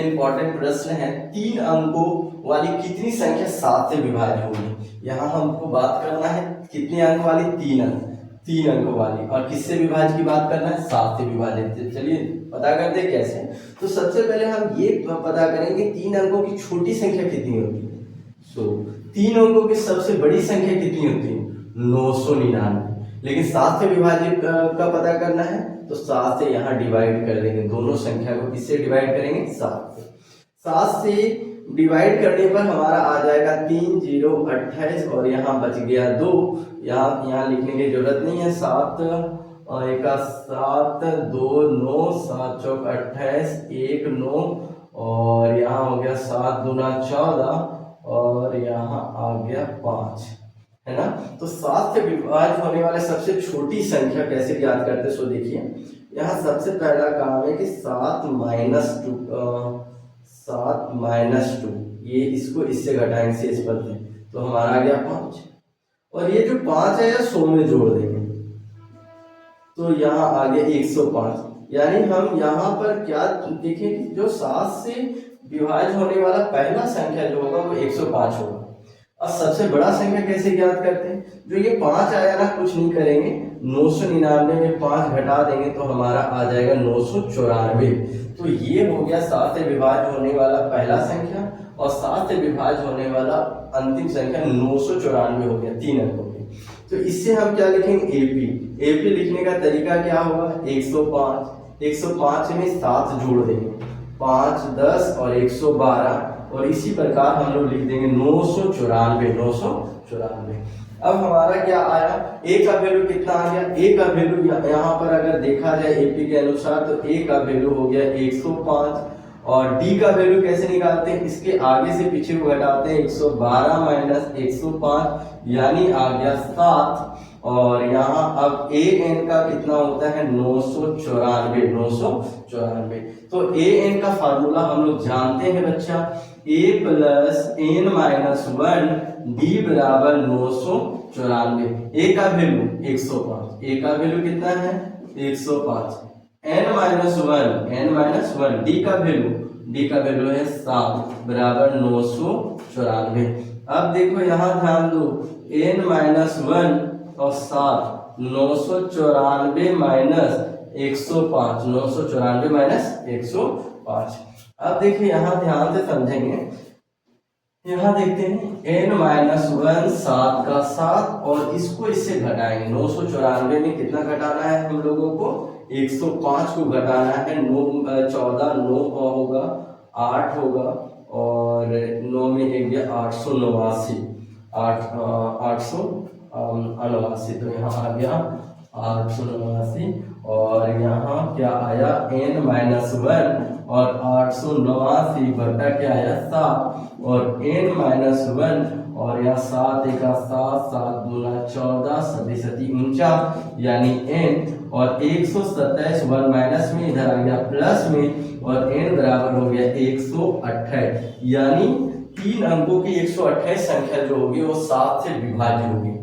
Important प्रश्न है, 3 अंकों वाली कितनी संख्या 7 से विभाज्य होगी। यहाँ हमको बात करना है कितने अंक वाली, 3 अंकों वाली, और किससे विभाज्य की बात करना है, 7 से विभाजित। चलिए पता करते कैसे। तो सबसे पहले हम ये पता करेंगे 3 अंकों की छोटी संख्या कितनी होती है। 3 अंकों की सबसे बड़ी संख्या कितनी होती है, 999। लेकिन 7 से विभाजित का पता करना है तो 7 से यहाँ डिवाइड कर देंगे, दोनों संख्या को किससे डिवाइड करेंगे, 7 से। 7 से डिवाइड करने पर हमारा आ जाएगा 3 0 28 और यहाँ बच गया 2। यहाँ लिखने की जरूरत नहीं है। 7 और 1 7 2 9 7 चौक 28 1 9 और यहाँ हो गया 7 दूना 14 और यहाँ आ गया 5, है ना। तो 7 से विभाज्य होने वाले सबसे छोटी संख्या कैसे याद करते, सो देखिए यहाँ सबसे पहला काम है कि 7 माइनस 2, ये इसको इससे घटाएंगे शेष पद में, तो हमारा आ गया 5। और ये जो 5 है 100 में जोड़ देंगे तो यहाँ आ गया 105। यानी हम यहाँ पर क्या देखें कि जो 7 से विभाज्य होने वाला पहला संख्या जो होगा वो 105 होगा। अब सबसे बड़ा संख्या कैसे ज्ञात करते हैं, जो ये 5 आया ना, कुछ नहीं करेंगे, 999 में 5 घटा देंगे तो हमारा आ जाएगा 994। तो ये हो गया 7 से विभाज्य होने वाला पहला संख्या, और 7 से विभाज्य होने वाला अंतिम संख्या 994 हो गया 3 अंकों की। तो इससे हम क्या लिखेंगे, एपी लिखने का तरीका क्या होगा, 105 में 7 जोड़ देंगे, 5 10 और 112, और इसी प्रकार हम लोग लिख देंगे 994। अब हमारा क्या आया, ए का वैल्यू कितना आ गया, ए का वैल्यू यहाँ पर अगर देखा जाए एपी के अनुसार तो ए का वैल्यू हो गया 105, और डी का वैल्यू कैसे निकालते हैं, इसके आगे से पीछे को घटाते हैं, 112 माइनस 105 यानी आ गया 7, और यहाँ अब ए एन का कितना होता है 994। तो ए एन का फार्मूला हम लोग जानते हैं बच्चा, ए प्लस एन माइनस 1 डी बराबर 994। ए का वैल्यू 105, ए का वैल्यू कितना है 105, n माइनस 1 डी का वैल्यू है 7 बराबर 994। अब देखो यहाँ ध्यान दो, n माइनस 1 और 7, 994 माइनस 105, 994 माइनस 105। अब देखिए यहाँ ध्यान से समझेंगे, यहाँ देखते हैं n माइनस 1 7 का 7 और इसको इससे घटाएंगे, 994 में कितना घटाना है हम लोगों को, 105 को घटाना है, 9 14 9 होगा 8 होगा, और 9 में 1 गया 889, 889, तो यहाँ आ गया 889, और यहाँ क्या आया n माइनस 1 और 889 बटा क्या आया 7, और n माइनस 1 और यहाँ 7 1 7 7 दूना 14 7 49 यानी n, और 127 1 माइनस में इधर आ गया प्लस में, और n बराबर हो गया 128। यानी 3 अंकों की 128 संख्या जो होगी वो 7 से विभाज्य होगी।